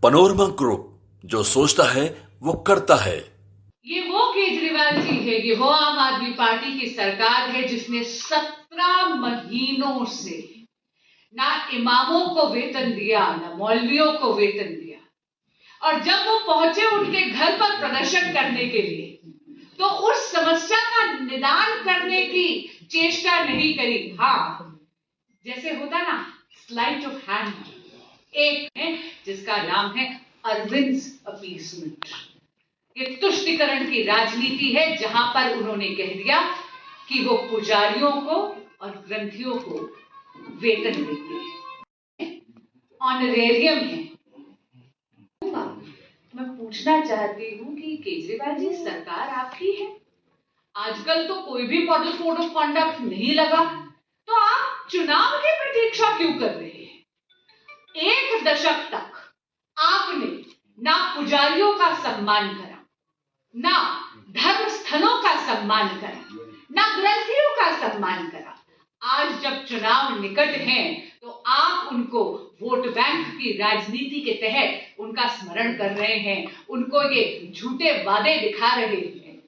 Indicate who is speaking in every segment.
Speaker 1: Panorama group, जो सोचता है वो करता है।
Speaker 2: ये वो केजरीवाल जी है, ये वो आम आदमी पार्टी की सरकार है जिसने 17 महीनों से ना इमामों को वेतन दिया, ना मौलवियों को वेतन दिया। और जब वो पहुंचे उनके घर पर प्रदर्शन करने के लिए, तो उस समस्या का निदान करने की चेष्टा नहीं करी। हाँ, जैसे होता ना स्लाइट ऑफ हैंड, एक है जिसका नाम है अरविंद अपीसमेंट। ये तुष्टिकरण की राजनीति है, जहां पर उन्होंने कह दिया कि वो पुजारियों को और ग्रंथियों को वेतन देंगे, ऑनरेरियम है। मैं पूछना चाहती हूं कि केजरीवाल जी, सरकार आपकी है, आजकल तो कोई भी मॉडल कोड ऑफ कॉन्डक्ट नहीं लगा, तो आप चुनाव की प्रतीक्षा क्यों कर रहे हैं? एक दशक तक आपने ना पुजारियों का सम्मान करा, ना धर्म स्थलों का सम्मान करा, ना ग्रंथियों का सम्मान करा। आज जब चुनाव निकट हैं, तो आप उनको वोट बैंक की राजनीति के तहत उनका स्मरण कर रहे हैं, उनको ये झूठे वादे दिखा रहे हैं।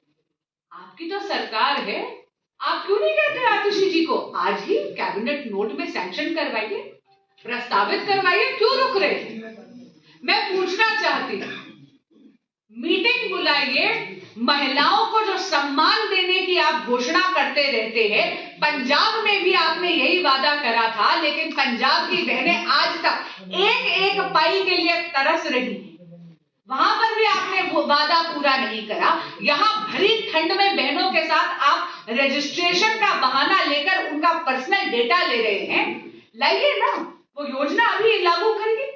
Speaker 2: आपकी तो सरकार है, आप क्यों नहीं कहते आतिशी जी को आज ही कैबिनेट नोट में सैंक्शन करवाइए, प्रस्तावित करवाइए, क्यों रुक रहे हैं? मैं पूछना चाहती हूं, मीटिंग बुलाइए, महिलाओं को जो सम्मान देने की आप घोषणा करते रहते हैं, पंजाब में भी आपने यही वादा करा था, लेकिन पंजाब की बहनें आज तक एक एक पाई के लिए तरस रही हैं। वहां पर भी आपने वो वादा पूरा नहीं करा। यहां भरी ठंड में बहनों के साथ आप रजिस्ट्रेशन का बहाना लेकर उनका पर्सनल डेटा ले रहे हैं। लाइए ना, वो योजना अभी लागू करिए।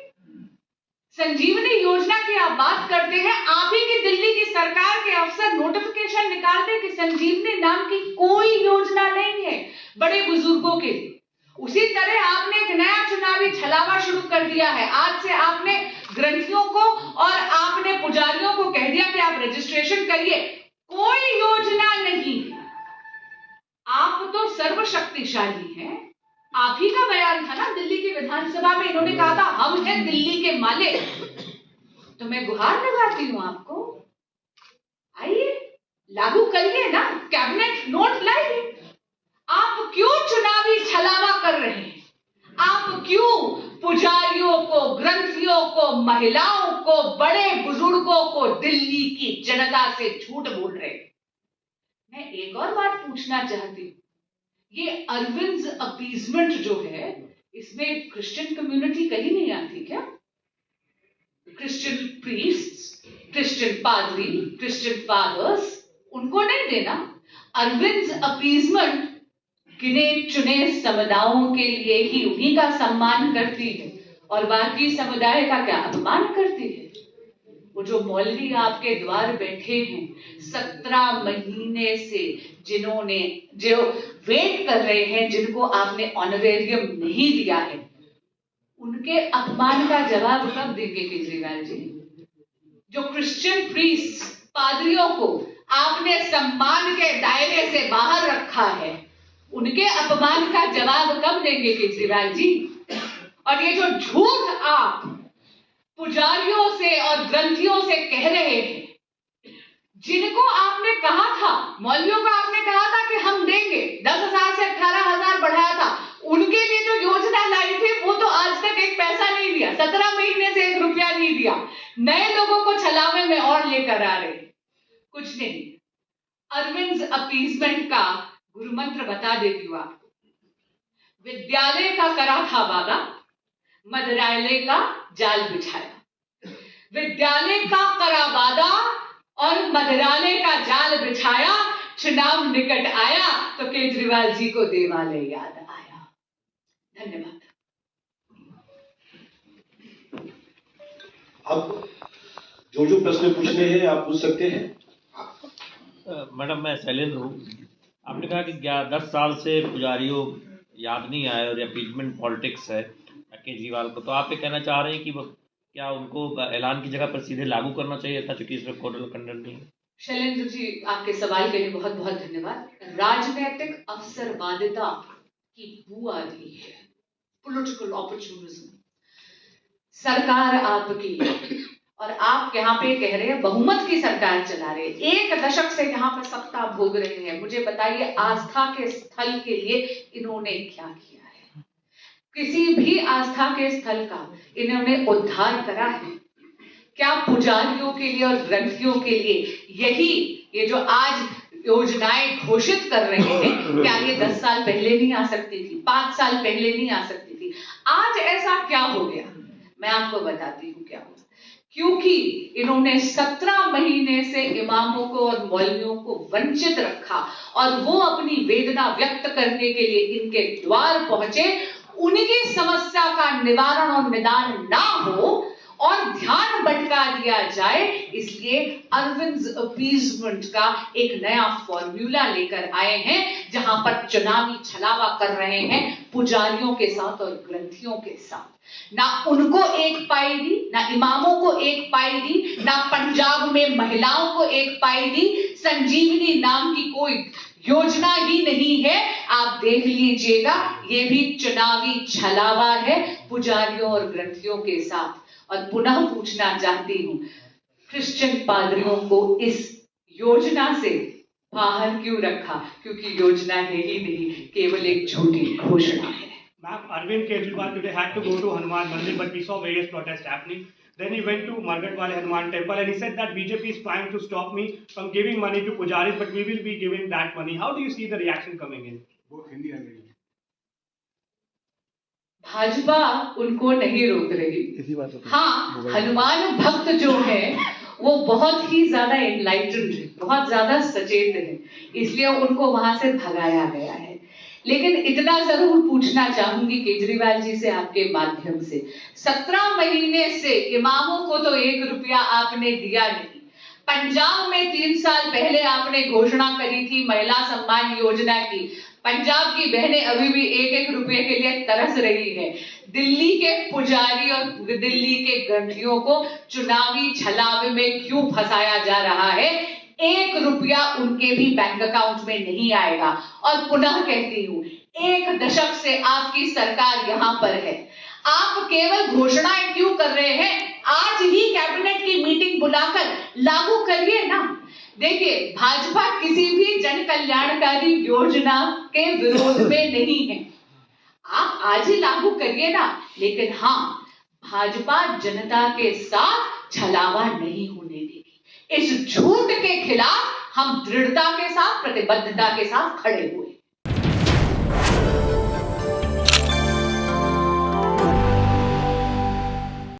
Speaker 2: संजीवनी योजना की आप बात करते हैं, आप ही की दिल्ली की सरकार के अफसर नोटिफिकेशन निकालते कि संजीवनी नाम की कोई योजना नहीं है बड़े बुजुर्गों के लिए। उसी तरह आपने एक नया चुनावी छलावा शुरू कर दिया है। आज से आपने ग्रंथियों को और आपने पुजारियों को कह दिया कि आप रजिस्ट्रेशन करिए। कोई योजना नहीं। आप तो सर्वशक्तिशाली हैं। आप ही का बयान था ना दिल्ली की विधानसभा में, इन्होंने कहा था हम हैं दिल्ली के मालिक। तो मैं गुहार लगाती हूं आपको, आइए लागू करिए ना, कैबिनेट नोट लाइए। आप क्यों चुनावी छलावा कर रहे हैं? आप क्यों पुजारियों को, ग्रंथियों को, महिलाओं को, बड़े बुजुर्गों को, दिल्ली की जनता से झूठ बोल रहे हैं? मैं एक और बात पूछना चाहती हूं, ये अरविंद अपीजमेंट जो है, इसमें क्रिश्चियन कम्युनिटी कहीं नहीं आती क्या? क्रिश्चियन प्रीस्ट्स, क्रिश्चियन पादरी, क्रिश्चियन फादर्स, उनको नहीं देना? अरविंद अपीजमेंट गिने चुने समुदायों के लिए ही उन्हीं का सम्मान करती है और बाकी समुदाय का क्या अपमान करती है? वो जो मौलवी आपके द्वार बैठे हैं 17 महीने से, जिन्होंने जो वेट कर रहे हैं, जिनको आपने ऑनरेरियम नहीं दिया है, उनके अपमान का जवाब कब देंगे केजरीवाल जी? जो क्रिश्चियन प्रीस्ट, पादरियों को आपने सम्मान के दायरे से बाहर रखा है, उनके अपमान का जवाब कब देंगे केजरीवाल जी? और ये जो झूठ आप पुजारियों से और ग्रंथियों से कह रहे हैं, जिनको आपने कहा था, मौलवियों को आपने कहा था कि हम देंगे, 10,000 से 18,000 बढ़ाया था, उनके लिए जो योजना लाई थी वो तो आज तक एक पैसा नहीं दिया, 17 महीने से 1 रुपया नहीं दिया। नए लोगों को छलावे में और लेकर आ रहे, कुछ नहीं। अरविंद अपीजमेंट का गुरु मंत्र बता देती हूं आपको। विद्यालय का करा था वादा, मदरालय का जाल बिछाया। विद्यालय का करा वादा और मदरालय का जाल बिछाया, चुनाव निकट आया तो केजरीवाल जी को देवालय याद आया। धन्यवाद।
Speaker 3: अब जो प्रश्न पूछने हैं आप पूछ सकते हैं।
Speaker 4: मैडम, मैं शैलेंद्र हूँ। आपने कहा कि 10 साल से पुजारियों याद नहीं आए और अपीजमेंट पॉलिटिक्स है केजरीवाल को, तो आप ये कहना चाह रहे हैं कि क्या उनको ऐलान की जगह पर सीधे लागू करना चाहिए था, चूंकि इसमें कोड ऑफ कंडक्ट नहीं है?
Speaker 2: शैलेंद्र जी, आपके सवाल के लिए बहुत बहुत धन्यवाद। राजनीतिक अवसरवादिता की बू आ रही है, पॉलिटिकल अपॉर्चुनिज्म। सरकार आपकी है और आप यहाँ पे कह रहे हैं बहुमत की सरकार चला रहे हैं, 1 दशक से यहाँ पे सत्ता भोग रहे हैं। मुझे बताइए आस्था के स्थल के लिए इन्होंने क्या किया है? किसी भी आस्था के स्थल का इन्होंने उद्धार करा है क्या? पुजारियों के लिए और ग्रंथियों के लिए ये जो आज योजनाएं घोषित कर रहे हैं, क्या ये 10 साल पहले नहीं आ सकती थी? 5 साल पहले नहीं आ सकती थी? आज ऐसा क्या हो गया? मैं आपको बताती हूँ क्या हुआ। क्योंकि इन्होंने 17 महीने से इमामों को और मौलवियों को वंचित रखा और वो अपनी वेदना व्यक्त करने के लिए इनके द्वार पहुंचे। उनकी समस्या का निवारण और निदान ना हो और ध्यान भटका दिया जाए, इसलिए अरविंद अपीजमेंट का एक नया फॉर्मूला लेकर आए हैं, जहां पर चुनावी छलावा कर रहे हैं पुजारियों के साथ और ग्रंथियों के साथ। ना उनको 1 पाई दी, ना इमामों को 1 पाई दी, ना पंजाब में महिलाओं को 1 पाई दी। संजीवनी नाम की कोई योजना ही नहीं है। आप देख लीजिएगा, ये भी चुनावी छलावा है पुजारियों और ग्रंथियों के साथ। और पुनः पूछना चाहती हूं, क्रिश्चियन पादरियों को इस योजना से बाहर क्यों रखा? क्योंकि योजना है ही नहीं, केवल एक झूठी घोषणा है।
Speaker 5: Ma'am, Arvind Kejriwal today had to go to Hanuman Mandir, but we saw various protests happening. Then he went to Margatwale Hanuman Temple and he said that BJP is trying to stop me from giving money to pujaris, but we will be giving that money. How do you see the reaction coming in?
Speaker 2: Bhajpa उनको नहीं रोक रही। हाँ, हनुमान भक्त जो है वो बहुत ही ज्यादा एनलाइटेंड है, बहुत ज्यादा सचेत है, इसलिए उनको वहां से भगाया गया है। लेकिन इतना जरूर पूछना चाहूंगी केजरीवाल जी से आपके माध्यम से, 17 महीने से इमामों को तो 1 रुपया आपने दिया नहीं। पंजाब में 3 साल पहले आपने घोषणा करी थी महिला सम्मान योजना की। पंजाब की बहनें अभी भी 1-1 रुपए के लिए तरस रही है। दिल्ली के पुजारी और दिल्ली के ग्रंथियों को चुनावी छलावे में क्यों फंसाया जा रहा है? 1 रुपया उनके भी बैंक अकाउंट में नहीं आएगा। और पुनः कहती हूं, 1 दशक से आपकी सरकार यहां पर है, आप केवल घोषणाएं क्यों कर रहे हैं? आज ही कैबिनेट की मीटिंग बुलाकर लागू करिए ना। देखिए, भाजपा किसी भी जन कल्याणकारी योजना के विरोध में नहीं है, आप आज ही लागू करिए ना। लेकिन हाँ, भाजपा जनता के साथ छलावा नहीं होने देगी। इस झूठ के खिलाफ हम दृढ़ता के साथ, प्रतिबद्धता के साथ खड़े हुए।